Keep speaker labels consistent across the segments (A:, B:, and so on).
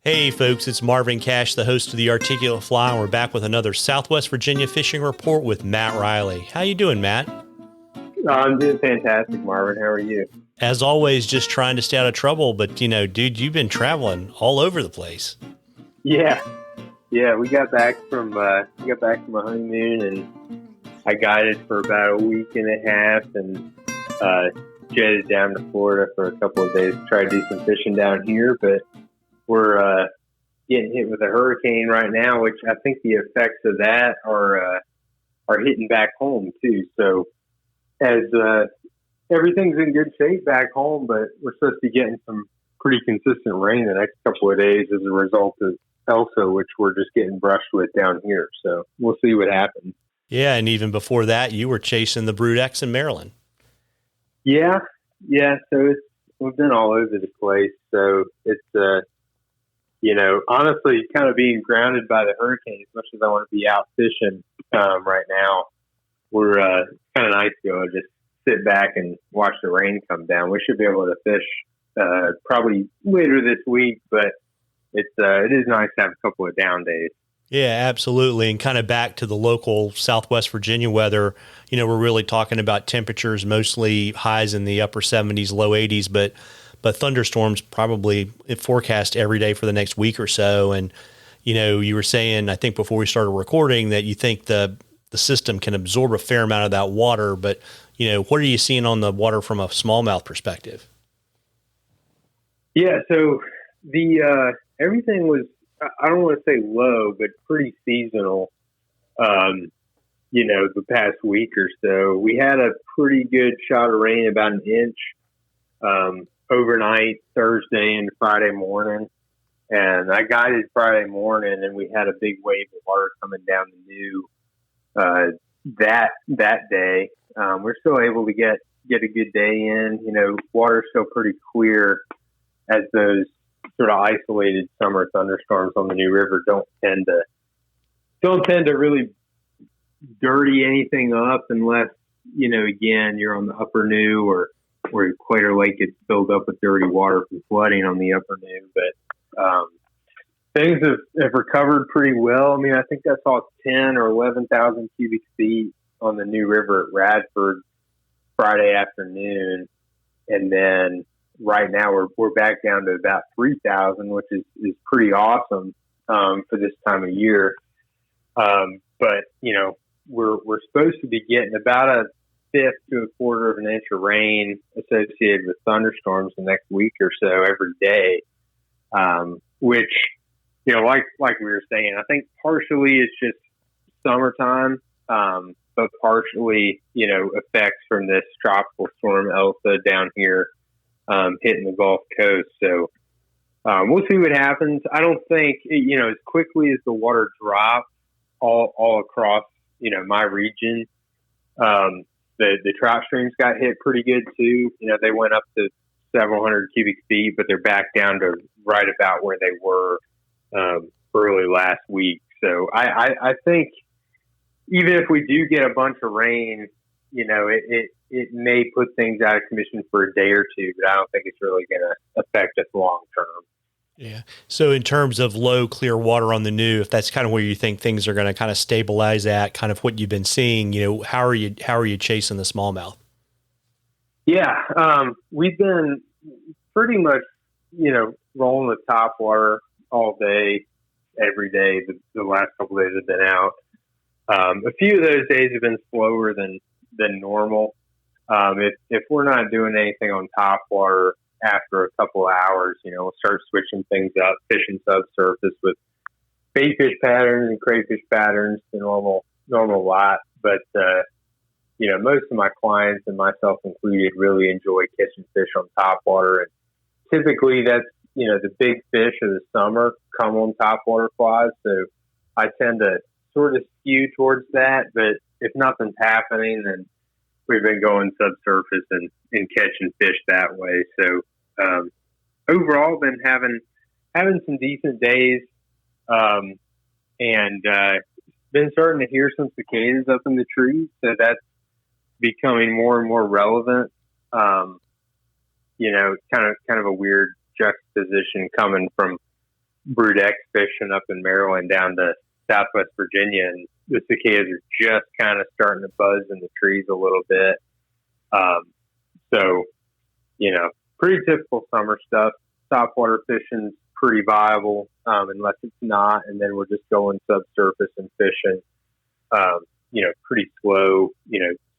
A: Hey folks, it's Marvin Cash, the host of the Articulate Fly, and we're back with another Southwest Virginia fishing report with Matt Reilly. How you doing, Matt?
B: I'm doing fantastic, Marvin. How are you?
A: As always, just trying to stay out of trouble, but dude, you've been traveling all over the place.
B: Yeah. We got back from my honeymoon, and I guided for about a week and a half, and jetted down to Florida for a couple of days to try to do some fishing down here. But we're getting hit with a hurricane right now, which I think the effects of that are hitting back home too. So as everything's in good shape back home, but we're supposed to be getting some pretty consistent rain the next couple of days as a result of Elsa, which we're just getting brushed with down here. So we'll see what happens.
A: Yeah, and even before that, you were chasing the Brood X in Maryland.
B: Yeah. So we've been all over the place. So it's honestly, kind of being grounded by the hurricane as much as I want to be out fishing right now. We're kind of nice to go and just sit back and watch the rain come down. We should be able to fish probably later this week, but it is nice to have a couple of down days.
A: Yeah, absolutely. And kind of back to the local Southwest Virginia weather, we're really talking about temperatures, mostly highs in the upper 70s, low 80s, but thunderstorms probably forecast every day for the next week or so. And, you were saying, I think before we started recording, that you think the system can absorb a fair amount of that water, but, what are you seeing on the water from a smallmouth perspective?
B: Yeah, so everything was, I don't want to say low, but pretty seasonal, the past week or so. We had a pretty good shot of rain, about an inch, overnight, Thursday and Friday morning. And I guided Friday morning, and we had a big wave of water coming down the new that day. We're still able to get a good day in. Water's still pretty clear, as those sort of isolated summer thunderstorms on the New River don't tend to really dirty anything up unless, again, you're on the upper New or Equator Lake gets filled up with dirty water from flooding on the upper New. But things have recovered pretty well. I mean, I think I saw 10 or 11,000 cubic feet on the New River at Radford Friday afternoon, and then right now we're back down to about 3,000, which is pretty awesome for this time of year. But we're supposed to be getting about a fifth to a quarter of an inch of rain associated with thunderstorms the next week or so every day, which like we were saying, I think partially it's just summertime, but partially effects from this tropical storm Elsa down here hitting the Gulf Coast. So we'll see what happens. I don't think, as quickly as the water drops all across, my region, the trout streams got hit pretty good too. They went up to several hundred cubic feet, but they're back down to right about where they were early last week. So I think even if we do get a bunch of rain, it may put things out of commission for a day or two, but I don't think it's really going to affect us long term.
A: Yeah. So in terms of low, clear water on the New, if that's kind of where you think things are going to kind of stabilize at, kind of what you've been seeing, how are you chasing the smallmouth?
B: Yeah. We've been pretty much, rolling the top water all day, every day. The last couple of days have been out. A few of those days have been slower than normal. If we're not doing anything on top water after a couple of hours, we'll start switching things up, fishing subsurface with bait fish patterns and crayfish patterns, the normal lot. But, most of my clients, and myself included, really enjoy catching fish on top water. And typically that's, the big fish of the summer come on top water flies. So I tend to sort of skew towards that. But if nothing's happening, then we've been going subsurface and catching fish that way. So overall, been having some decent days, and been starting to hear some cicadas up in the trees. So that's becoming more and more relevant. Kind of a weird juxtaposition coming from Brudex fishing up in Maryland down to Southwest Virginia, and the cicadas are just kind of starting to buzz in the trees a little bit. So, pretty typical summer stuff. Topwater fishing's pretty viable, unless it's not, and then we're just going subsurface and fishing, pretty slow,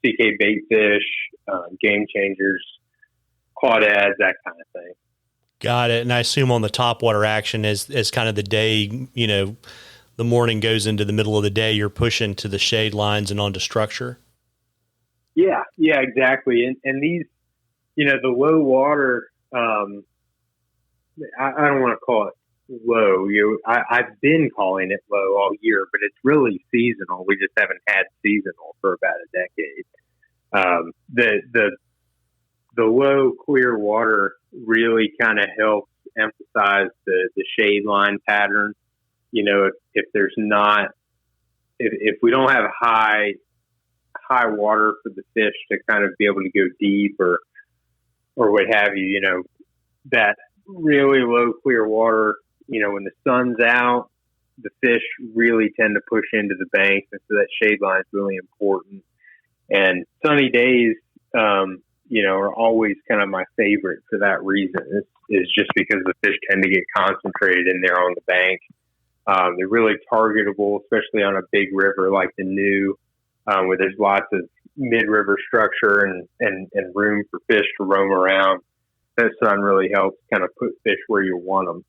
B: CK bait fish, game changers, clawdads, that kind of thing.
A: Got it. And I assume on the topwater action as kind of the day, the morning goes into the middle of the day, you're pushing to the shade lines and onto structure.
B: Yeah, exactly. And these, the low water, I don't want to call it low. I've been calling it low all year, but it's really seasonal. We just haven't had seasonal for about a decade. The low clear water really kind of helps emphasize the shade line pattern. If there's not, if we don't have high water for the fish to kind of be able to go deep or what have you, that really low clear water, when the sun's out, the fish really tend to push into the bank. And so that shade line is really important. And sunny days, are always kind of my favorite for that reason. Is just because the fish tend to get concentrated in there on the bank. They're really targetable, especially on a big river like the New, where there's lots of mid-river structure and room for fish to roam around. That sun really helps kind of put fish where you want them.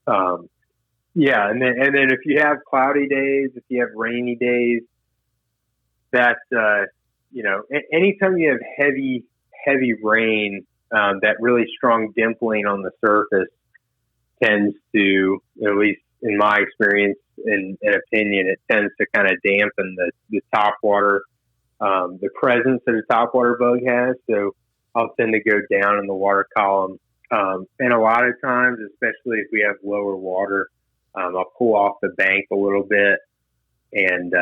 B: And then if you have cloudy days, if you have rainy days, that's anytime you have heavy rain, that really strong dimpling on the surface tends to, at least in my experience and opinion, it tends to kind of dampen the topwater, the presence that a topwater bug has. So I'll tend to go down in the water column. And a lot of times, especially if we have lower water, I'll pull off the bank a little bit and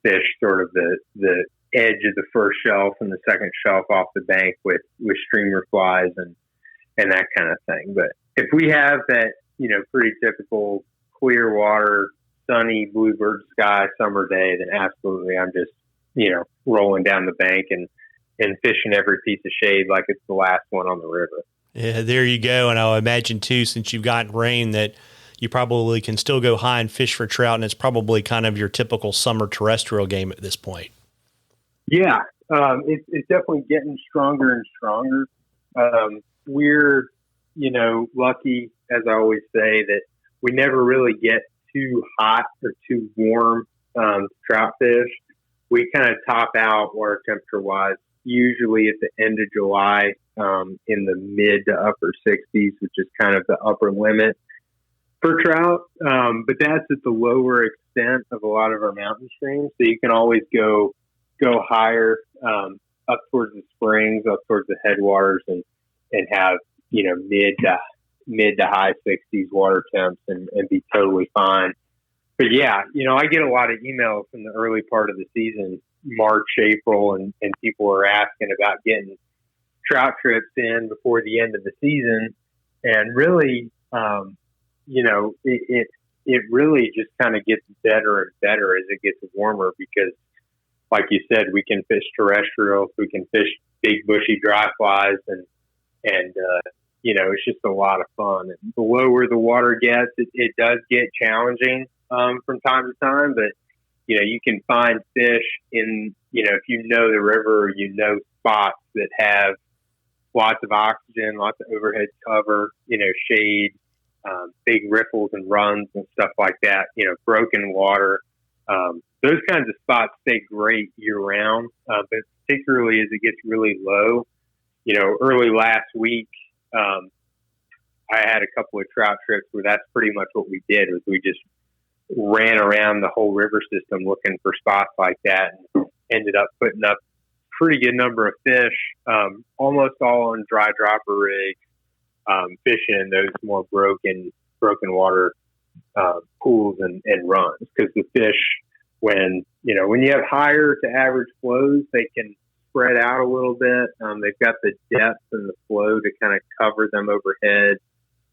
B: fish sort of the edge of the first shelf and the second shelf off the bank with streamer flies and that kind of thing. But if we have that, pretty typical clear water, sunny bluebird sky summer day, then absolutely I'm just, rolling down the bank and fishing every piece of shade like it's the last one on the river.
A: Yeah, there you go. And I'll imagine too, since you've gotten rain, that you probably can still go high and fish for trout, and it's probably kind of your typical summer terrestrial game at this point.
B: Yeah, it's definitely getting stronger and stronger. We're, lucky, as I always say, that we never really get too hot or too warm trout fish. We kind of top out water temperature wise, usually at the end of July, in the mid to upper 60s, which is kind of the upper limit for trout. But that's at the lower extent of a lot of our mountain streams. So you can always go higher, up towards the springs, up towards the headwaters, and have, mid to high 60s water temps and be totally fine. But yeah, I get a lot of emails from the early part of the season, March, April, and people are asking about getting trout trips in before the end of the season. And really, it really just kind of gets better and better as it gets warmer because, like you said, we can fish terrestrials, we can fish big bushy dry flies, and it's just a lot of fun. And the lower the water gets, it does get challenging from time to time, but you can find fish in, if you know the river, spots that have lots of oxygen, lots of overhead cover, shade, big riffles and runs and stuff like that, broken water. Those kinds of spots stay great year round, but particularly as it gets really low. Early last week, I had a couple of trout trips where that's pretty much what we did was we just ran around the whole river system looking for spots like that and ended up putting up pretty good number of fish, almost all on dry dropper rigs, fishing those more broken water pools and runs. Because the fish, when you have higher to average flows, they can spread out a little bit. They've got the depth and the flow to kind of cover them overhead.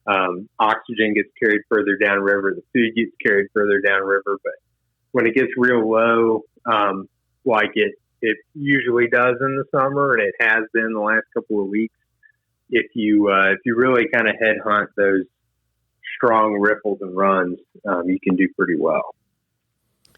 B: Oxygen gets carried further downriver. The food gets carried further downriver. But when it gets real low, like it usually does in the summer, and it has been the last couple of weeks, if you really kind of headhunt those strong riffles and runs, you can do pretty well.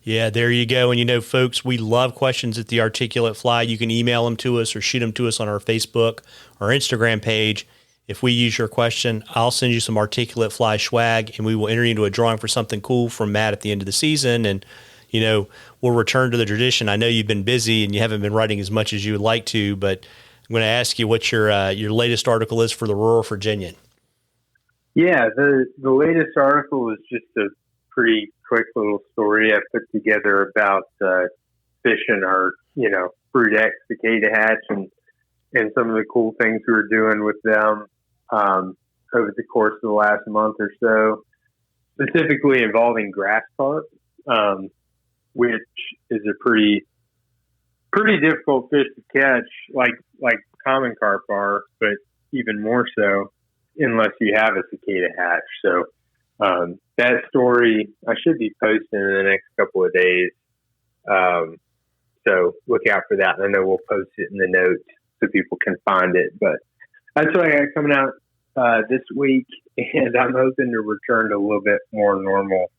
A: Yeah, there you go. And, folks, we love questions at the Articulate Fly. You can email them to us or shoot them to us on our Facebook or Instagram page. If we use your question, I'll send you some Articulate Fly swag, and we will enter you into a drawing for something cool from Matt at the end of the season. And, we'll return to the tradition. I know you've been busy and you haven't been writing as much as you would like to, but I'm going to ask you what your latest article is for the Rural Virginian.
B: Yeah, the latest article is just a pretty quick little story I put together about fishing our, Fruit X cicada hatch and some of the cool things we were doing with them over the course of the last month or so, specifically involving grass carp, which is a pretty difficult fish to catch, like common carp are, but even more so unless you have a cicada hatch. So that story I should be posting in the next couple of days. So look out for that. And I know we'll post it in the notes so people can find it. But that's what I got coming out this week, and I'm hoping to return to a little bit more normal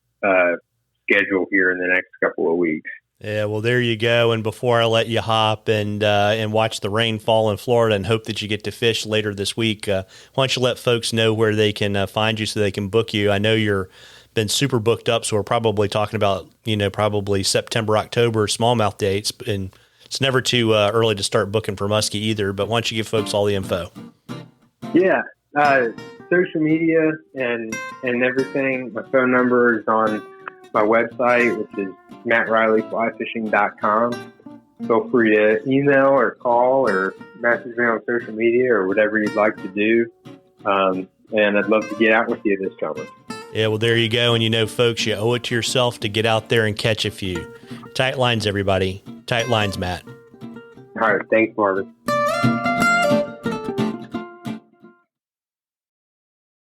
B: schedule here in the next couple of weeks.
A: Yeah, well, there you go. And before I let you hop and watch the rain fall in Florida and hope that you get to fish later this week, why don't you let folks know where they can find you so they can book you? I know you're been super booked up, so we're probably talking about, probably September, October smallmouth dates, and it's never too early to start booking for muskie either. But why don't you give folks all the info? Yeah,
B: social media and everything. My phone number is on my website, which is MattReillyFlyFishing.com. Feel free to email or call or message me on social media or whatever you'd like to do. And I'd love to get out with you this summer.
A: Yeah, well, there you go. And folks, you owe it to yourself to get out there and catch a few. Tight lines, everybody. Tight lines, Matt.
B: All right. Thanks, Marvin.